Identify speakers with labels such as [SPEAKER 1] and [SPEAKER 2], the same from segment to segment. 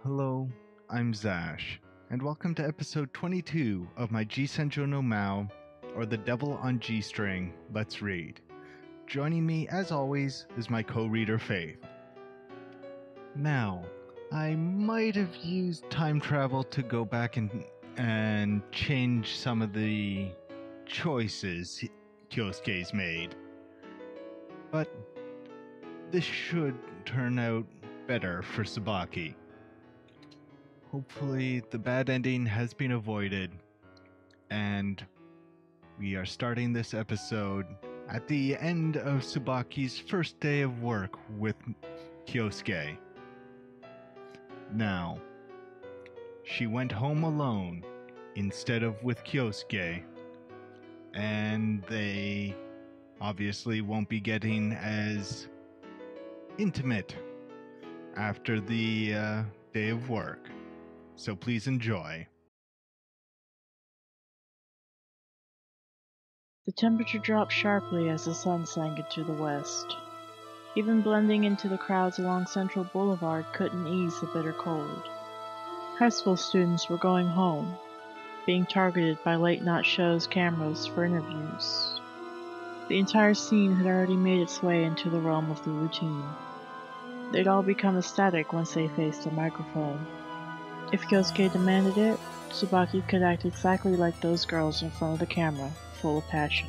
[SPEAKER 1] Hello, I'm Zash, and welcome to episode 22 of my G-Senjou no Maou, or The Devil on G-String, Let's Read. Joining me, as always, is my co-reader Faith. Now, I might have used time travel to go back and change some of the choices Kyosuke's made, but this should turn out better for Tsubaki. Hopefully the bad ending has been avoided, and we are starting this episode at the end of Tsubaki's first day of work with Kyosuke. Now, she went home alone instead of with Kyosuke, and they obviously won't be getting as intimate after the day of work. So please enjoy.
[SPEAKER 2] The temperature dropped sharply as the sun sank into the west. Even blending into the crowds along Central Boulevard couldn't ease the bitter cold. High school students were going home, being targeted by late-night shows' cameras for interviews. The entire scene had already made its way into the realm of the routine. They'd all become ecstatic once they faced a microphone. If Kyosuke demanded it, Tsubaki could act exactly like those girls in front of the camera, full of passion.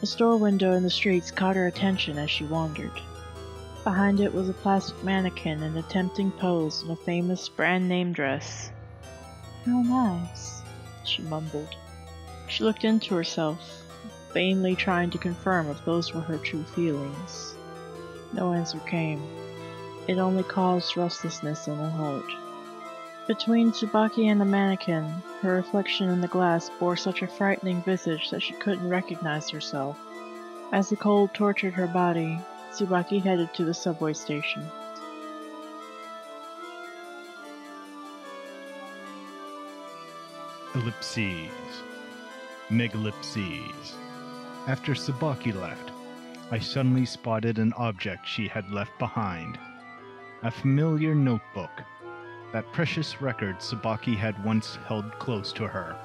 [SPEAKER 2] A store window in the streets caught her attention as she wandered. Behind it was a plastic mannequin in a tempting pose in a famous brand-name dress. "How nice," she mumbled. She looked into herself, vainly trying to confirm if those were her true feelings. No answer came. It only caused restlessness in her heart. Between Tsubaki and the mannequin, her reflection in the glass bore such a frightening visage that she couldn't recognize herself. As the cold tortured her body, Tsubaki headed to the subway station.
[SPEAKER 1] Ellipses. Megalipses. After Tsubaki left, I suddenly spotted an object she had left behind. A familiar notebook. That precious record Tsubaki had once held close to her.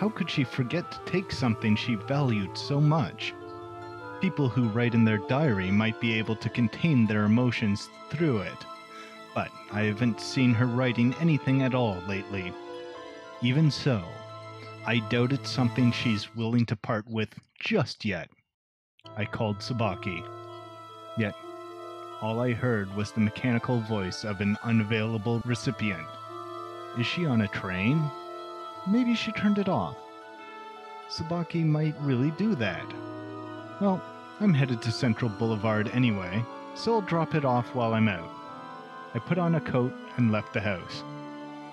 [SPEAKER 1] How could she forget to take something she valued so much? People who write in their diary might be able to contain their emotions through it, but I haven't seen her writing anything at all lately. Even so, I doubt it's something she's willing to part with just yet. I called Tsubaki. Yet, all I heard was the mechanical voice of an unavailable recipient. Is she on a train? Maybe she turned it off. Tsubaki might really do that. Well, I'm headed to Central Boulevard anyway, so I'll drop it off while I'm out. I put on a coat and left the house.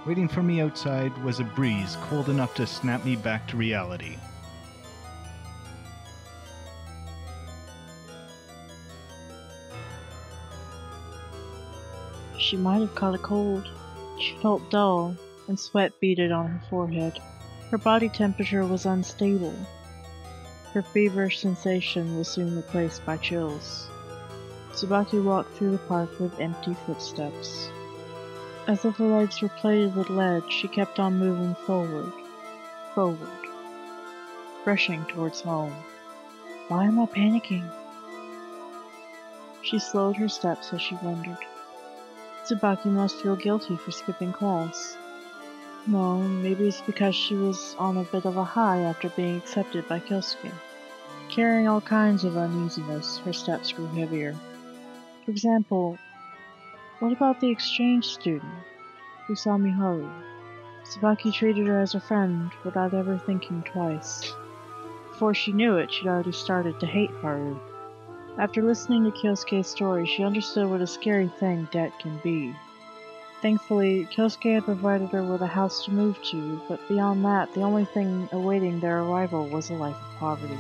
[SPEAKER 1] Waiting for me outside was a breeze cold enough to snap me back to reality.
[SPEAKER 2] She might have caught a cold. She felt dull, and sweat beaded on her forehead. Her body temperature was unstable. Her feverish sensation was soon replaced by chills. Tsubaki walked through the park with empty footsteps. As if her legs were plated with lead, she kept on moving forward, rushing towards home. Why am I panicking? She slowed her steps as she wondered. Tsubaki must feel guilty for skipping class. No, maybe it's because she was on a bit of a high after being accepted by Kyosuke. Carrying all kinds of uneasiness, her steps grew heavier. For example, what about the exchange student who saw me hurry? Tsubaki treated her as a friend without ever thinking twice. Before she knew it, she'd already started to hate Haru. After listening to Kyosuke's story, she understood what a scary thing debt can be. Thankfully, Kyosuke had provided her with a house to move to, but beyond that, the only thing awaiting their arrival was a life of poverty.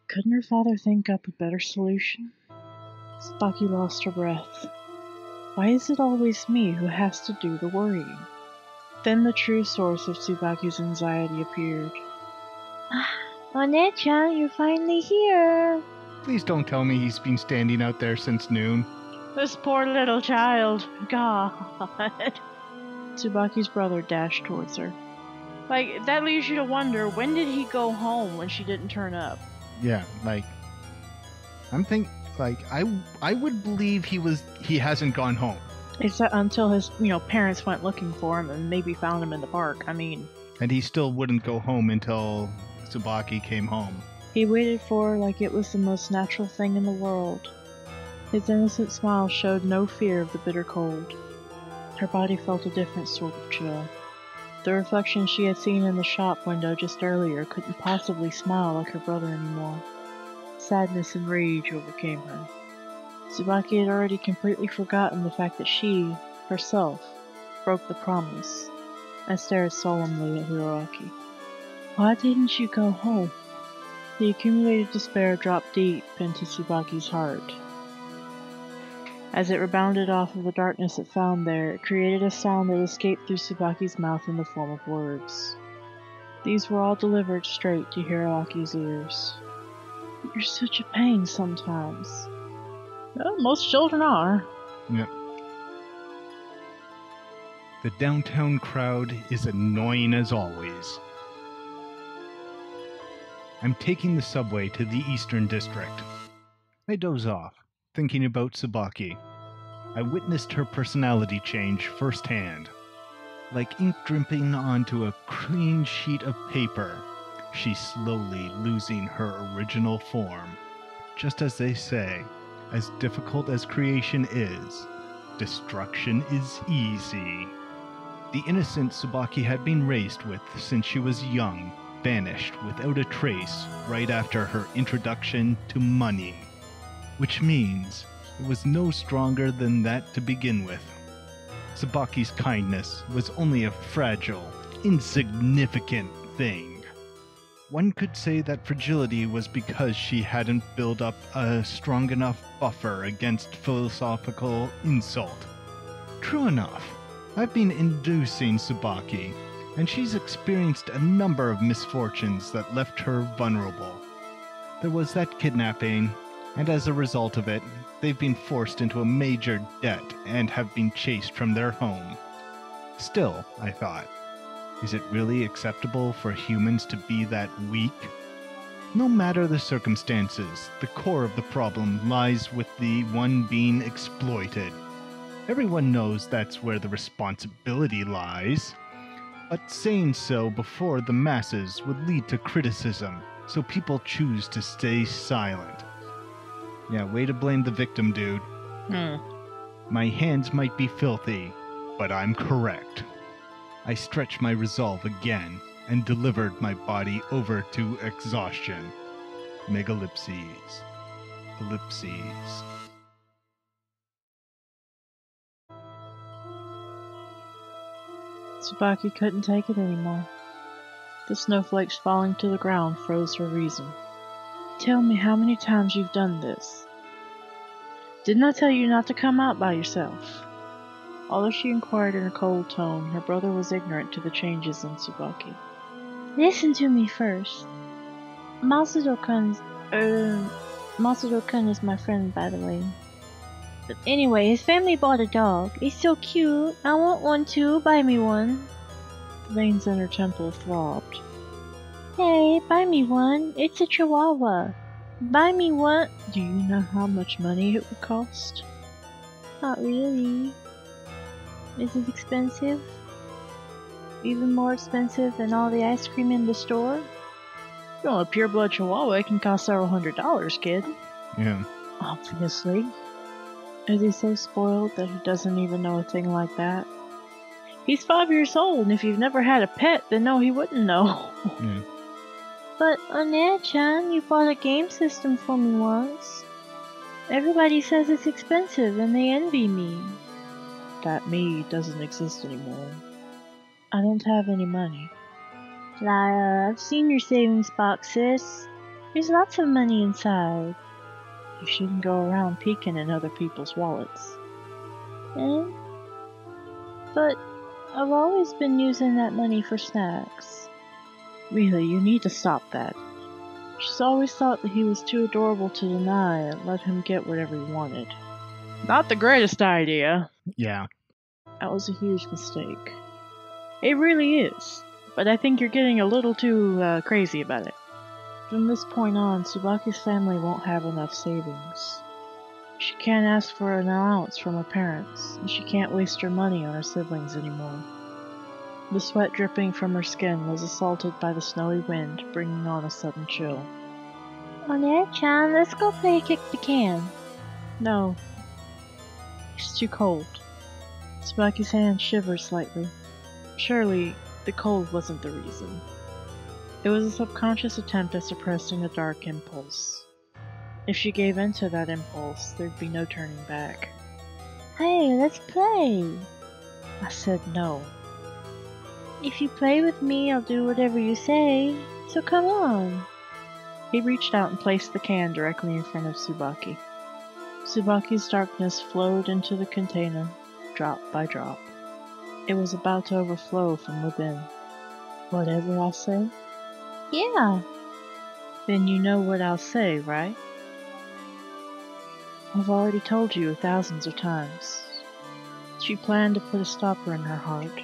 [SPEAKER 2] Couldn't her father think up a better solution? Tsubaki lost her breath. Why is it always me who has to do the worrying? Then the true source of Tsubaki's anxiety appeared. One-chan, you're finally here!
[SPEAKER 1] Please don't tell me he's been standing out there since noon.
[SPEAKER 2] This poor little child. God. Tsubaki's brother dashed towards her. Like, that leaves you to wonder, when did he go home when she didn't turn up?
[SPEAKER 1] Yeah, like, I'm thinking, like, I would believe he hasn't gone home.
[SPEAKER 2] Except until his, parents went looking for him and maybe found him in the park. I mean...
[SPEAKER 1] And he still wouldn't go home until Tsubaki came home.
[SPEAKER 2] He waited for her like it was the most natural thing in the world. His innocent smile showed no fear of the bitter cold. Her body felt a different sort of chill. The reflection she had seen in the shop window just earlier couldn't possibly smile like her brother anymore. Sadness and rage overcame her. Tsubaki had already completely forgotten the fact that she, herself, broke the promise, and stared solemnly at Hiroaki. Why didn't you go home? The accumulated despair dropped deep into Tsubaki's heart. As it rebounded off of the darkness it found there, it created a sound that escaped through Tsubaki's mouth in the form of words. These were all delivered straight to Hiroaki's ears. You're such a pain sometimes. Well, most children are.
[SPEAKER 1] Yep. The downtown crowd is annoying as always. I'm taking the subway to the Eastern District. I doze off, thinking about Tsubaki. I witnessed her personality change firsthand. Like ink dripping onto a clean sheet of paper, she's slowly losing her original form. Just as they say, as difficult as creation is, destruction is easy. The innocent Tsubaki had been raised with since she was young, vanished without a trace right after her introduction to money. Which means it was no stronger than that to begin with. Tsubaki's kindness was only a fragile, insignificant thing. One could say that fragility was because she hadn't built up a strong enough buffer against philosophical insult. True enough, I've been inducing Tsubaki, and she's experienced a number of misfortunes that left her vulnerable. There was that kidnapping, and as a result of it, they've been forced into a major debt and have been chased from their home. Still, I thought, is it really acceptable for humans to be that weak? No matter the circumstances, the core of the problem lies with the one being exploited. Everyone knows that's where the responsibility lies. But saying so before the masses would lead to criticism, so people choose to stay silent. Yeah, way to blame the victim, dude. My hands might be filthy, but I'm correct. I stretched my resolve again and delivered my body over to exhaustion. Megalipses. Ellipses.
[SPEAKER 2] Tsubaki couldn't take it anymore. The snowflakes falling to the ground froze her reason. Tell me how many times you've done this. Didn't I tell you not to come out by yourself? Although she inquired in a cold tone, her brother was ignorant to the changes in Tsubaki. Listen to me first. Masudo-kun is my friend, by the way. But anyway, his family bought a dog. It's so cute. I want one too. Buy me one. The veins in her temple throbbed. Hey, buy me one. It's a chihuahua. Buy me one. Do you know how much money it would cost? Not really. Is it expensive? Even more expensive than all the ice cream in the store? Well, a pureblood chihuahua can cost several $100s, kid.
[SPEAKER 1] Yeah.
[SPEAKER 2] Obviously. Is he so spoiled that he doesn't even know a thing like that? He's 5 years old, and if you've never had a pet, then no, he wouldn't know.
[SPEAKER 1] Yeah.
[SPEAKER 2] But, Onea-chan, you bought a game system for me once. Everybody says it's expensive, and they envy me. That me doesn't exist anymore. I don't have any money. Lyra, I've seen your savings box, sis. There's lots of money inside. You shouldn't go around peeking in other people's wallets. But I've always been using that money for snacks. Really, you need to stop that. She's always thought that he was too adorable to deny and let him get whatever he wanted. Not the greatest idea.
[SPEAKER 1] Yeah.
[SPEAKER 2] That was a huge mistake. It really is. But I think you're getting a little too crazy about it. From this point on, Tsubaki's family won't have enough savings. She can't ask for an allowance from her parents, and she can't waste her money on her siblings anymore. The sweat dripping from her skin was assaulted by the snowy wind, bringing on a sudden chill.
[SPEAKER 3] Oner-chan, let's go play kick the can.
[SPEAKER 2] No. It's too cold. Tsubaki's hand shivered slightly. Surely, the cold wasn't the reason. It was a subconscious attempt at suppressing a dark impulse. If she gave in to that impulse, there'd be no turning back.
[SPEAKER 3] Hey, let's play.
[SPEAKER 2] I said no.
[SPEAKER 3] If you play with me, I'll do whatever you say. So come on.
[SPEAKER 2] He reached out and placed the can directly in front of Tsubaki. Tsubaki's darkness flowed into the container, drop by drop. It was about to overflow from within. Whatever I'll say?
[SPEAKER 3] Yeah.
[SPEAKER 2] Then you know what I'll say, right? I've already told you thousands of times. She planned to put a stopper in her heart,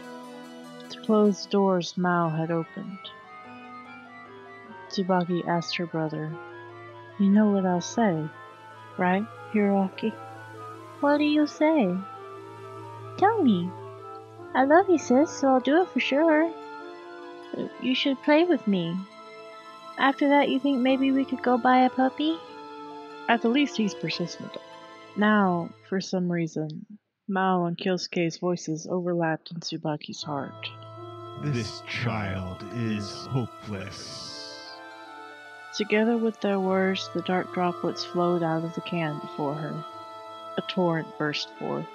[SPEAKER 2] to close the doors Maou had opened. Tsubaki asked her brother, "You know what I'll say, right, Hiroaki?"
[SPEAKER 3] What do you say? Tell me. I love you, sis, so I'll do it for sure. You should play with me. After that, you think maybe we could go buy a puppy?
[SPEAKER 2] At the least, he's persistent. Now, for some reason, Maou and Kyosuke's voices overlapped in Tsubaki's heart.
[SPEAKER 1] This child is hopeless.
[SPEAKER 2] Together with their words, the dark droplets flowed out of the can before her. A torrent burst forth.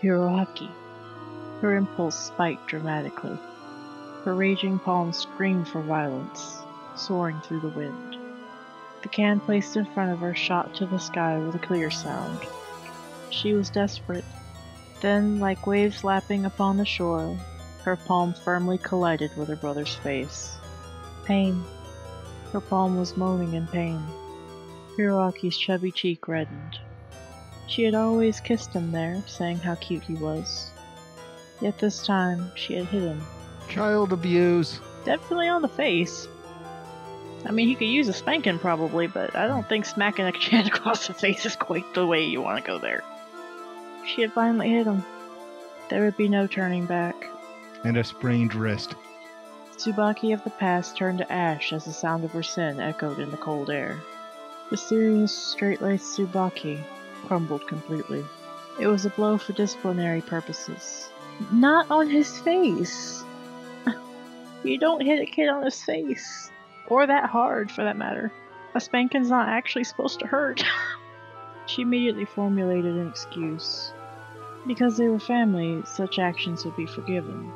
[SPEAKER 2] Hiroaki. Her impulse spiked dramatically. Her raging palms screamed for violence, soaring through the wind. The can placed in front of her shot to the sky with a clear sound. She was desperate. Then, like waves lapping upon the shore, her palm firmly collided with her brother's face. Pain. Her palm was moaning in pain. Hiroaki's chubby cheek reddened. She had always kissed him there, saying how cute he was. Yet this time, she had hit him.
[SPEAKER 1] Child abuse.
[SPEAKER 2] Definitely on the face. I mean, he could use a spanking probably, but I don't think smacking a can across the face is quite the way you want to go there. She had finally hit him. There would be no turning back.
[SPEAKER 1] And a sprained wrist.
[SPEAKER 2] Tsubaki of the past turned to ash as the sound of her sin echoed in the cold air. The serious, straight-laced Tsubaki crumbled completely. It was a blow for disciplinary purposes.
[SPEAKER 3] Not on his face.
[SPEAKER 2] You don't hit a kid on his face. Or that hard, for that matter. A spanking's not actually supposed to hurt. She immediately formulated an excuse. Because they were family, such actions would be forgiven.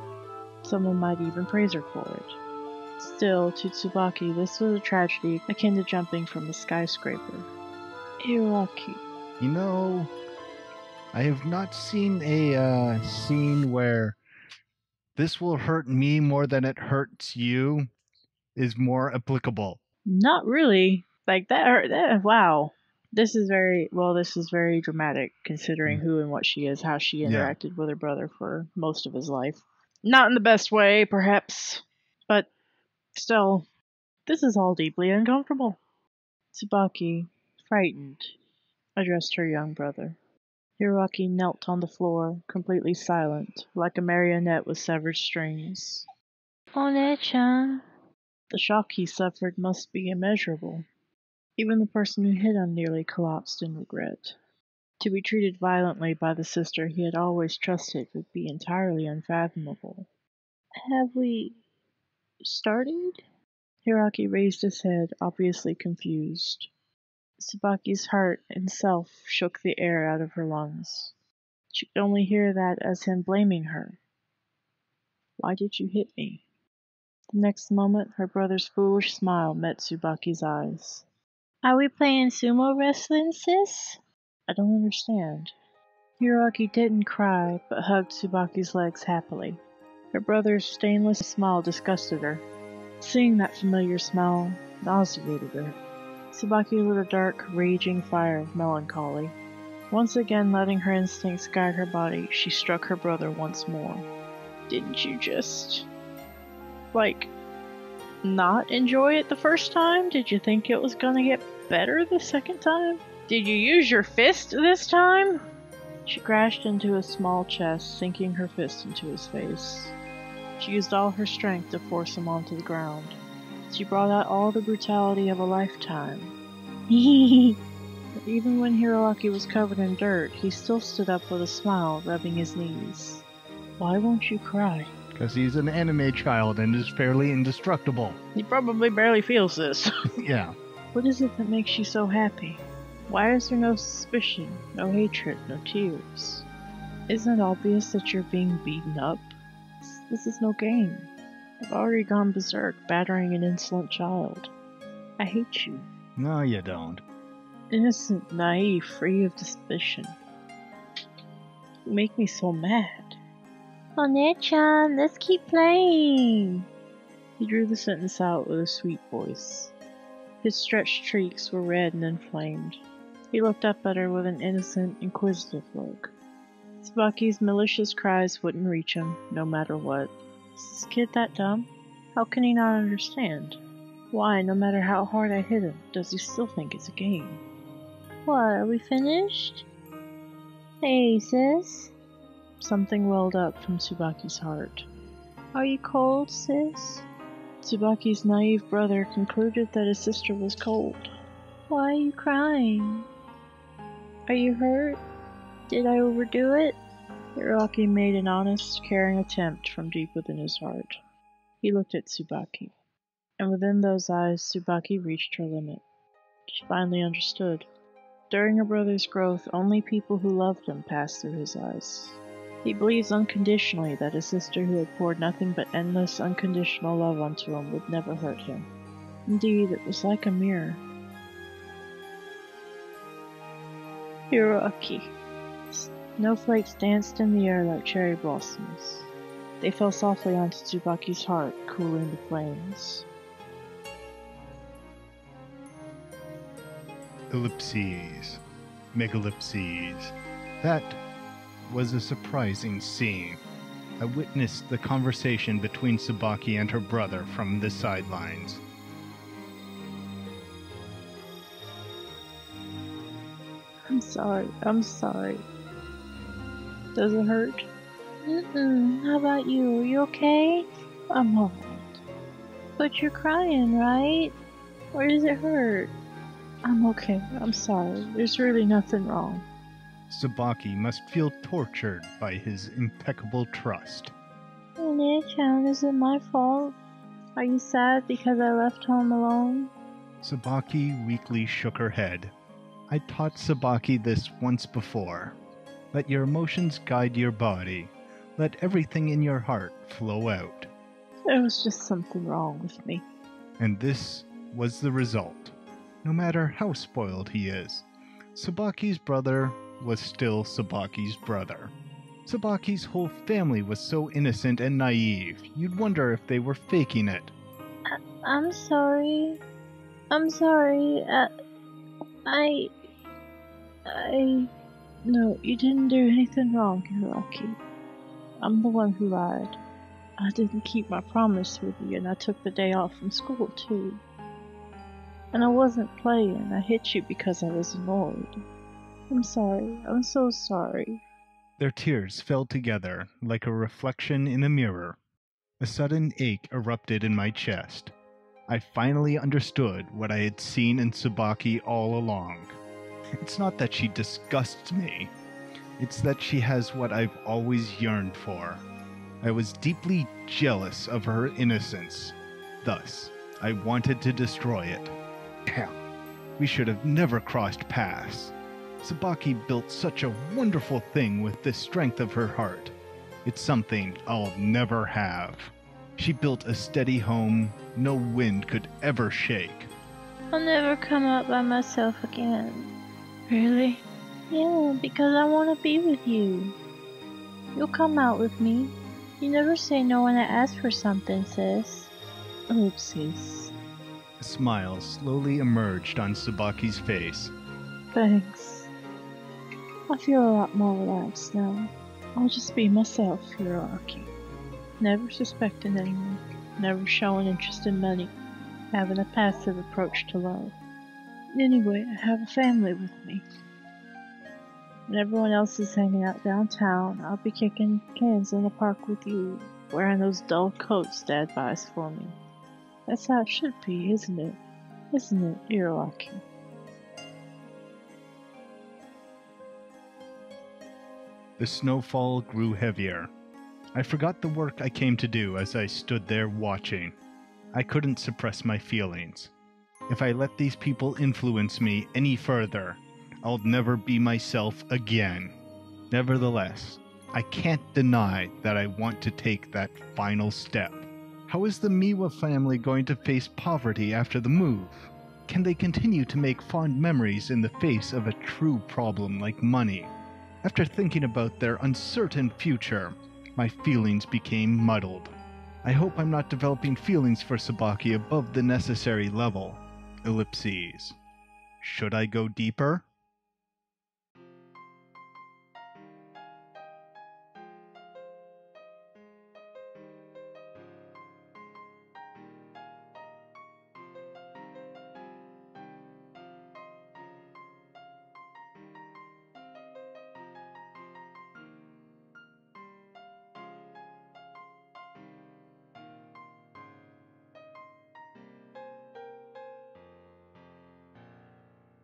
[SPEAKER 2] Someone might even praise her for it. Still, to Tsubaki, this was a tragedy akin to jumping from a skyscraper. Hiroaki.
[SPEAKER 1] You know, I have not seen a scene where this will hurt me more than it hurts you is more applicable.
[SPEAKER 2] Not really. Like, that hurt. Wow. This is very dramatic, considering who and what she is, how she interacted with her brother for most of his life. Not in the best way, perhaps, but still, this is all deeply uncomfortable. Tsubaki, frightened, addressed her young brother. Hiroaki knelt on the floor, completely silent, like a marionette with severed strings.
[SPEAKER 3] Oner-chan.
[SPEAKER 2] The shock he suffered must be immeasurable. Even the person who hit him nearly collapsed in regret. To be treated violently by the sister he had always trusted would be entirely unfathomable.
[SPEAKER 3] Have we started?
[SPEAKER 2] Hiroaki raised his head, obviously confused. Tsubaki's heart itself shook the air out of her lungs. She could only hear that as him blaming her. Why did you hit me? The next moment, her brother's foolish smile met Tsubaki's eyes.
[SPEAKER 3] Are we playing sumo wrestling, sis?
[SPEAKER 2] I don't understand. Hiroaki didn't cry, but hugged Tsubaki's legs happily. Her brother's stainless smile disgusted her. Seeing that familiar smile nauseated her. Tsubaki lit a dark, raging fire of melancholy. Once again letting her instincts guide her body, she struck her brother once more. Didn't you just, not enjoy it the first time? Did you think it was gonna get better the second time? Did you use your fist this time? She crashed into his small chest, sinking her fist into his face. She used all her strength to force him onto the ground. She brought out all the brutality of a lifetime. But even when Hiroaki was covered in dirt, he still stood up with a smile, rubbing his knees. Why won't you cry?
[SPEAKER 1] Because he's an anime child and is fairly indestructible.
[SPEAKER 2] He probably barely feels this.
[SPEAKER 1] Yeah.
[SPEAKER 2] What is it that makes you so happy? Why is there no suspicion, no hatred, no tears? Isn't it obvious that you're being beaten up? This is no game. I've already gone berserk, battering an insolent child. I hate you.
[SPEAKER 1] No, you don't.
[SPEAKER 2] Innocent, naive, free of suspicion. You make me so mad.
[SPEAKER 3] One-chan, let's keep playing.
[SPEAKER 2] He drew the sentence out with a sweet voice. His stretched cheeks were red and inflamed. He looked up at her with an innocent, inquisitive look. Tsubaki's malicious cries wouldn't reach him, no matter what. Is this kid that dumb? How can he not understand? Why, no matter how hard I hit him, does he still think it's a game?
[SPEAKER 3] What, are we finished? Hey, sis.
[SPEAKER 2] Something welled up from Tsubaki's heart.
[SPEAKER 3] Are you cold, sis?
[SPEAKER 2] Tsubaki's naive brother concluded that his sister was cold.
[SPEAKER 3] Why are you crying? Are you hurt? Did I overdo it?
[SPEAKER 2] Hiroaki made an honest, caring attempt from deep within his heart. He looked at Tsubaki, and within those eyes Tsubaki reached her limit. She finally understood. During her brother's growth, only people who loved him passed through his eyes. He believes unconditionally that a sister who had poured nothing but endless, unconditional love onto him would never hurt him. Indeed, it was like a mirror. Hiroaki. Snowflakes danced in the air like cherry blossoms. They fell softly onto Tsubaki's heart, cooling the flames.
[SPEAKER 1] Ellipses. Megalipses. That was a surprising scene. I witnessed the conversation between Tsubaki and her brother from the sidelines.
[SPEAKER 2] I'm sorry. Does it hurt?
[SPEAKER 3] How about you? Are you okay?
[SPEAKER 2] I'm alright.
[SPEAKER 3] But you're crying, right? Or does it hurt?
[SPEAKER 2] I'm okay. I'm sorry. There's really nothing wrong.
[SPEAKER 1] Tsubaki must feel tortured by his impeccable trust.
[SPEAKER 3] One-chan, is it my fault? Are you sad because I left home alone?
[SPEAKER 1] Tsubaki weakly shook her head. I taught Tsubaki this once before. Let your emotions guide your body. Let everything in your heart flow out.
[SPEAKER 2] There was just something wrong with me.
[SPEAKER 1] And this was the result. No matter how spoiled he is, Tsubaki's brother was still Tsubaki's brother. Tsubaki's whole family was so innocent and naive, you'd wonder if they were faking it.
[SPEAKER 3] I'm sorry.
[SPEAKER 2] No, you didn't do anything wrong, Hiroaki. I'm the one who lied. I didn't keep my promise with you, and I took the day off from school, too. And I wasn't playing. I hit you because I was annoyed. I'm sorry. I'm so sorry.
[SPEAKER 1] Their tears fell together like a reflection in a mirror. A sudden ache erupted in my chest. I finally understood what I had seen in Tsubaki all along. It's not that she disgusts me. It's that she has what I've always yearned for. I was deeply jealous of her innocence. Thus, I wanted to destroy it. Damn, we should have never crossed paths. Tsubaki built such a wonderful thing with the strength of her heart. It's something I'll never have. She built a steady home no wind could ever shake.
[SPEAKER 3] I'll never come out by myself again.
[SPEAKER 2] Really?
[SPEAKER 3] Yeah, because I want to be with you. You'll come out with me. You never say no when I ask for something, sis.
[SPEAKER 2] Oopsies.
[SPEAKER 1] A smile slowly emerged on Tsubaki's face.
[SPEAKER 2] Thanks. I feel a lot more relaxed now. I'll just be myself, Hiroaki. Never suspecting anyone, never showing interest in money, having a passive approach to love. Anyway, I have a family with me. When everyone else is hanging out downtown, I'll be kicking cans in the park with you, wearing those dull coats Dad buys for me. That's how it should be, isn't it? Isn't it, Hiroaki?
[SPEAKER 1] The snowfall grew heavier. I forgot the work I came to do as I stood there watching. I couldn't suppress my feelings. If I let these people influence me any further, I'll never be myself again. Nevertheless, I can't deny that I want to take that final step. How is the Miwa family going to face poverty after the move? Can they continue to make fond memories in the face of a true problem like money? After thinking about their uncertain future, my feelings became muddled. I hope I'm not developing feelings for Tsubaki above the necessary level. Ellipses. Should I go deeper?